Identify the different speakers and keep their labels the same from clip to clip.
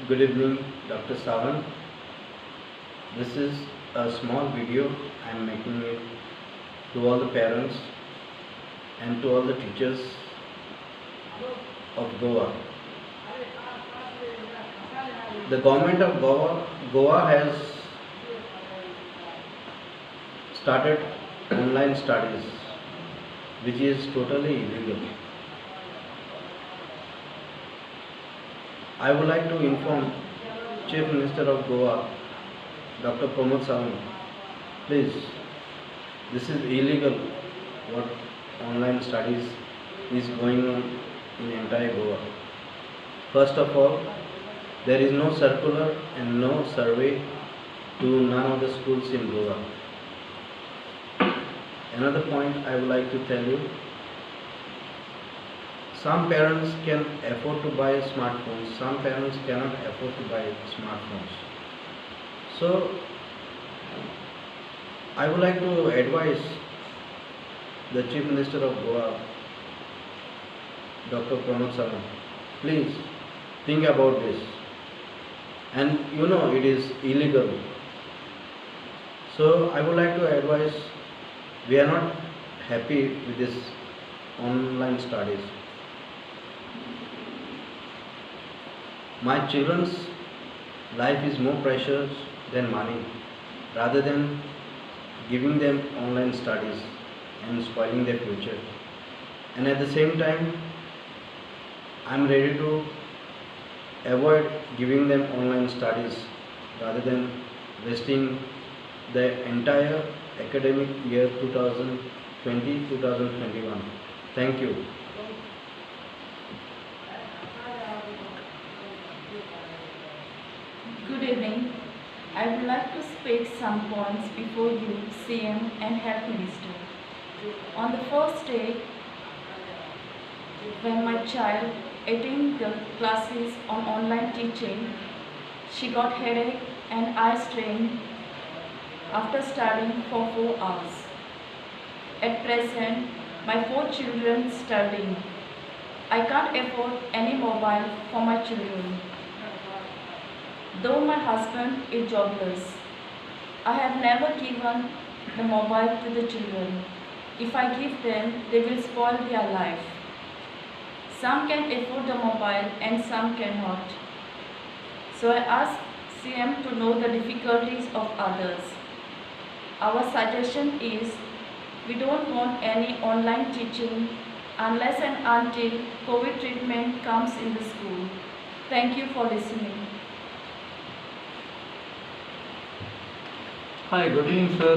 Speaker 1: Good evening, Dr. Savan. This is a small video I am making it to all the parents and to all the teachers of Goa. The government of Goa has started online studies, which is totally illegal. I would like to inform Chief Minister of Goa, Dr. Pramod Sawant, please, this is illegal what online studies is going on in entire Goa. First of all, there is no circular and no survey to none of the schools in Goa. Another point I would like to tell you, some parents can afford to buy smartphones, some parents cannot afford to buy smartphones. So, I would like to advise the Chief Minister of Goa, Dr. Pramod Sawant, please think about this. And you know it is illegal. So, I would like to advise, we are not happy with this online studies. My children's life is more precious than money, rather than giving them online studies and spoiling their future. And at the same time, I am ready to avoid giving them online studies rather than wasting the entire academic year 2020-2021. Thank you.
Speaker 2: Good evening. I would like to speak some points before you, CM and Health Minister. On the first day, when my child attended the classes on online teaching, she got headache and eye strain after studying for 4 hours. At present, my 4 children studying. I can't afford any mobile for my children. Though my husband is jobless, I have never given the mobile to the children. If I give them, they will spoil their life. Some can afford the mobile and some cannot. So I ask CM to know the difficulties of others. Our suggestion is, we don't want any online teaching unless and until COVID treatment comes in the school. Thank you for listening.
Speaker 3: Hi, good evening, sir,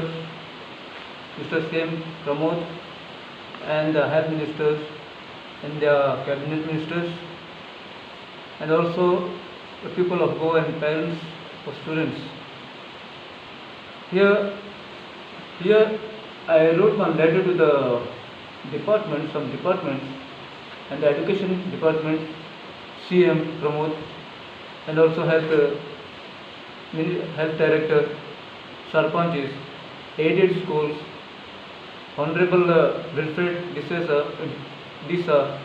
Speaker 3: Mr. CM Pramod, and the health ministers and the cabinet ministers, and also the people of Goa and parents of students. Here I wrote one letter to the departments, some departments, and the education department, CM Pramod, and also health director, Sarpanchis, aided schools, Honorable Wilfred Disa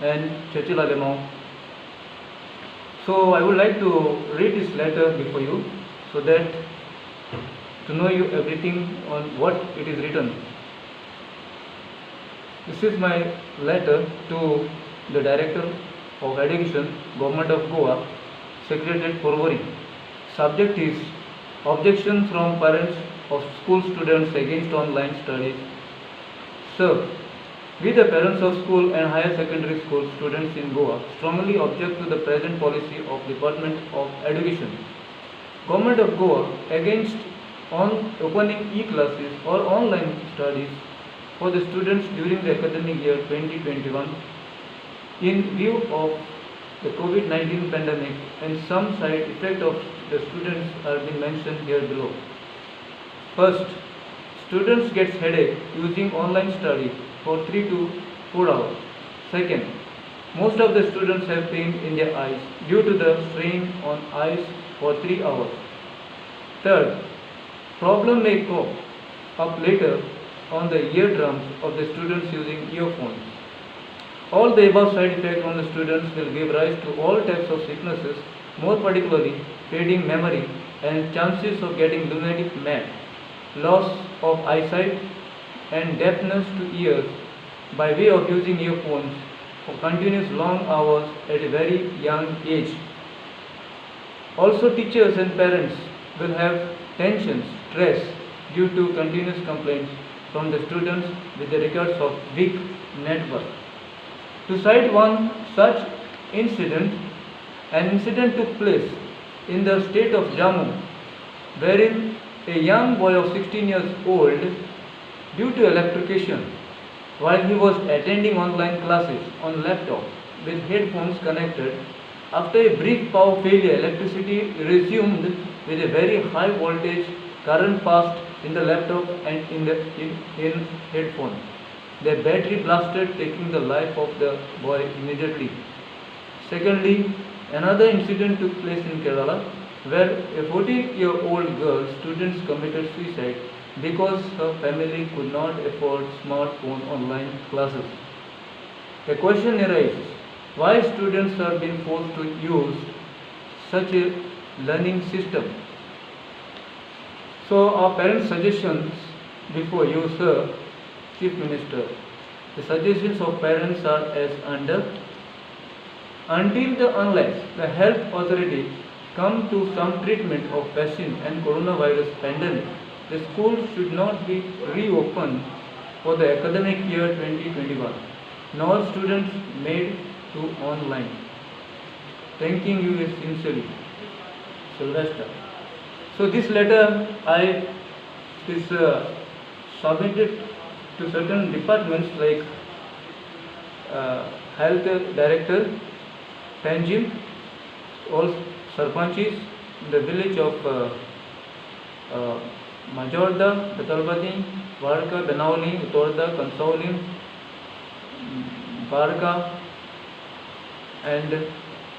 Speaker 3: and Chachil Alemao. So I would like to read this letter before you, so that to know you everything on what it is written. This is my letter to the Director of Education, Government of Goa, Secretariat Porvorim. Subject is objection from parents of school students against online studies. Sir, we the parents of school and higher secondary school students in Goa strongly object to the present policy of Department of Education, Government of Goa against opening e-classes or online studies for the students during the academic year 2021 in view of the COVID-19 pandemic, and some side effect of the students are being mentioned here below. First, students gets headache using online study for 3 to 4 hours. Second, most of the students have pain in their eyes due to the strain on eyes for 3 hours. Third, problem may pop up later on the eardrums of the students using earphones. All the above side effects on the students will give rise to all types of sicknesses more particularly fading memory and chances of getting lunatic mad, loss of eyesight, and deafness to ears by way of using earphones for continuous long hours at a very young age. Also, teachers and parents will have tensions, stress due to continuous complaints from the students with the records of weak network. To cite one such incident, an incident took place in the state of Jammu, wherein a young boy of 16 years old, due to electrocution, while he was attending online classes on laptop with headphones connected, after a brief power failure, electricity resumed with a very high voltage current passed in the laptop and in headphone. The battery blasted, taking the life of the boy immediately. Secondly, another incident took place in Kerala where a 14-year-old girl student committed suicide because her family could not afford smartphone online classes. The question arises, why students are being forced to use such a learning system? So our parents' suggestions before you, sir, Chief Minister, the suggestions of parents are as under. Unless the health authorities come to some treatment of vaccine and coronavirus pandemic, the schools should not be reopened for the academic year 2021, nor students made to online. Thanking you sincerely, Sylvester. So this letter is submitted to certain departments like Health Director, Panjim, all Sarpanchis in the village of Majorda, Betalbadi, Varka, Benauli, Utorda, Kansaulim, Barka, and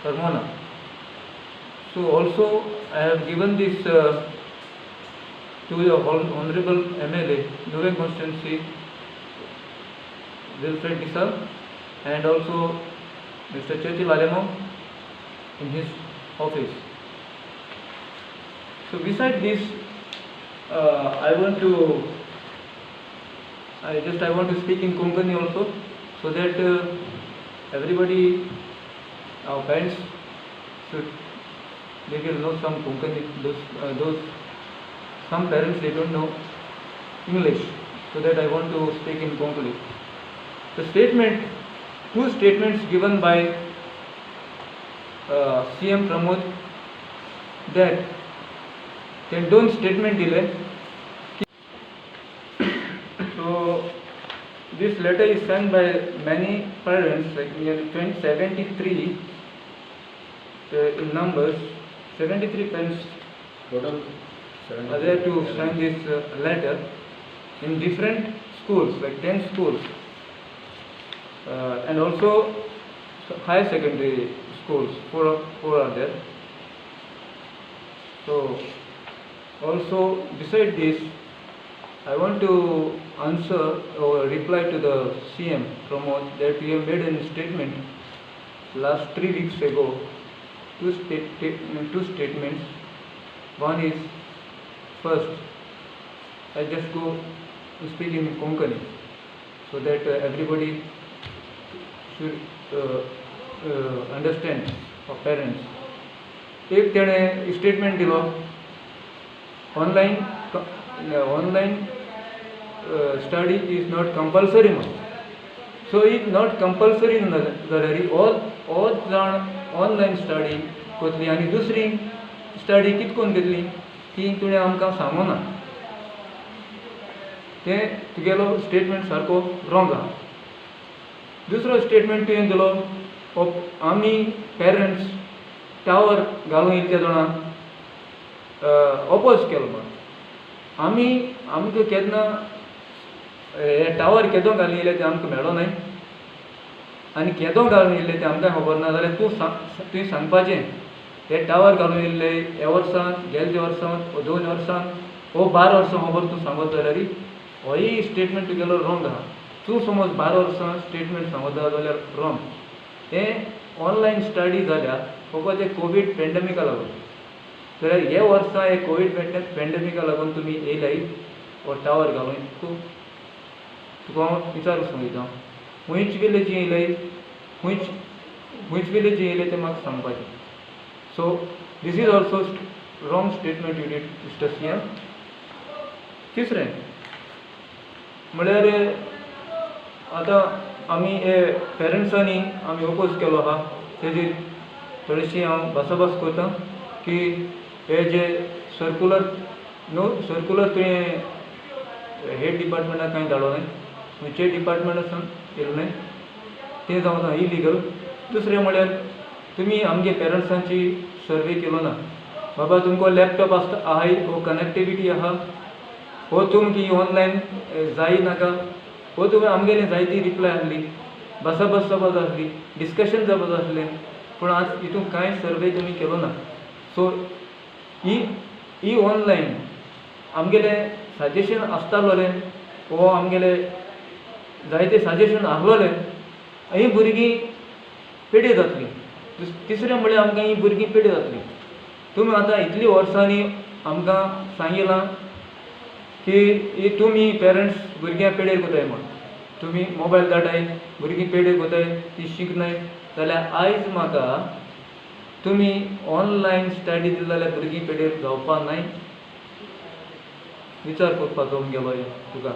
Speaker 3: Karmana. So also I have given this to the Honorable MLA, Nuvem Constituency, Wilfred Disal, and also Mr. Chetil Alemo in his office. So beside this, I want to speak in Konkani also, so that everybody, our parents, they will know some Konkani. Some parents, they don't know English, so that I want to speak in Konkani. The two statements given by CM Pramod, that then don't statement delay. So this letter is sent by many parents, like nearly 73 in numbers. 73 parents
Speaker 1: Total
Speaker 3: are there to send this letter in different schools, like 10 schools, and also higher secondary schools, four are there. So also beside this, I want to answer or reply to the CM Pramod that we have made a statement last 3 weeks ago, two statements. One is, first, I just go to speak in Konkani, so that everybody should understand, our parents. एक तेणे statement दिलो, online study is not compulsory म्हणून. So it's not compulsory जाल्यार all जाण online study कोतली, आनी दुसरी study कितकोन घेतली ती तुवें आमकां सांगूं ना. तें तुगेलो स्टेटमेंट सारको रॉंग आहा. दुसरो स्टेटमेंट तुवें दिलो, आमी पेरंट्स टावर घालून इतल्या जाणांक ऑपोज केलो म्हणून. आमकां केन्ना हे टावर केदो घालून येयले ते आमकां मेळो नाय, आनी केदो घालून येयले ते आमकां खबर ना, जाल्यार तुवें सांगपाचें हे टावर घालून येयल्ले ह्या वर्सान, गेल्या वर्सान, 2 वर्सान, 12 वर्सां खबर तूं सांगत जाल्यार होय स्टेटमेंट तुगेलो रॉंग आहा. तूं समज 12 वर्सां स्टेटमेंट सांगता जाल्यार रॉंग. हें ऑनलायन स्टडी जाल्यार फकत हे कोविड पेंडेमिका लागून. जाल्यार हे वर्सा हे कोविड पेंडेमिका लागून तुमी येयलाय हो टावर घालून खूब तुका हांव विचारूंक सोदतां खंयच विलेजी येयलाय खंयच विलेजी येयले तें म्हाका सांगपाचें. So this is also wrong statement you did mister CM. तिसरें म्हळ्यार आतां आमी हे पेरंट्सांनी आमी ओपोज केलो आहा तेजेर थोडीशी हांव भासाभास करतां की हे जे सर्कुलर तुवें हेड डिपार्टमेंटाक कांय धाडोलें खंयचेय डिपार्टमेंटासान येयलें न्हय तें जावन इलिगल. दुसरें म्हळ्यार तुमी आमगे पेरंट्सांची सर्वे केलो ना. बाबा तुमको लॅपटॉप आसता आहाय हो कनेक्टिविटी आहा हो तुमकी ऑनलायन जाय नाका हो तुमी आमगेली जायती रिप्लाय आहली भासाभास जावपाक जाय आसली डिस्कशन जावपाक जाय आसलें पूण आज हितून कांय सर्वे तुमी केलो ना. सो ही ऑनलायन आमगेले सजेशन आसतालोलें वो आमगेले जायते सजेशन आहलोलें ही भुरगीं पेडी जातलीं. तिसरें म्हळ्यार आमकां ही भुरगीं पेडी जातलीं. तुमी आतां इतलीं वर्सांनी आमकां सांगिलां की ही तुमी पेरंट्स भुरग्यां पेडेर कोताय म्हण तुमी मोबायल धाडाय भुरगीं पेडेर कोताय ती शिकनाय जाल्यार आयज म्हाका तुमी ऑनलायन स्टडी दिली जाल्यार भुरगीं पेडेर जावपा नाय. विचार करपाचो म्हगेलो तुका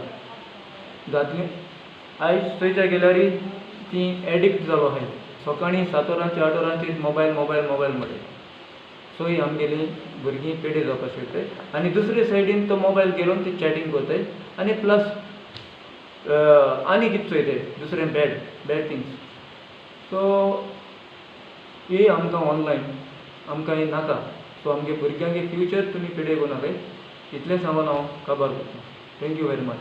Speaker 3: जातलें. आयज थंयच्या गेल्यार ती एडिक्ट जालो आहाय सकाळीं 7 वरांचेर 8 वरांचेर मोबायल म्हणटा. सो ही आमगेली भुरगीं पेडे जावपाक शकताय. आनी दुसरे सायडीन तो मोबायल घेवन ती चॅटींग करताय आनी प्लस आनी कितें चोयताय दुसरें बॅड थिंग्स. सो ही आमकां ऑनलायन आमकां ही नाका. सो आमगे भुरग्यांगे फ्युचर तुमी पेडे करूं नाकाय इतलें सांगून हांव काबार करतां. Thank you very much.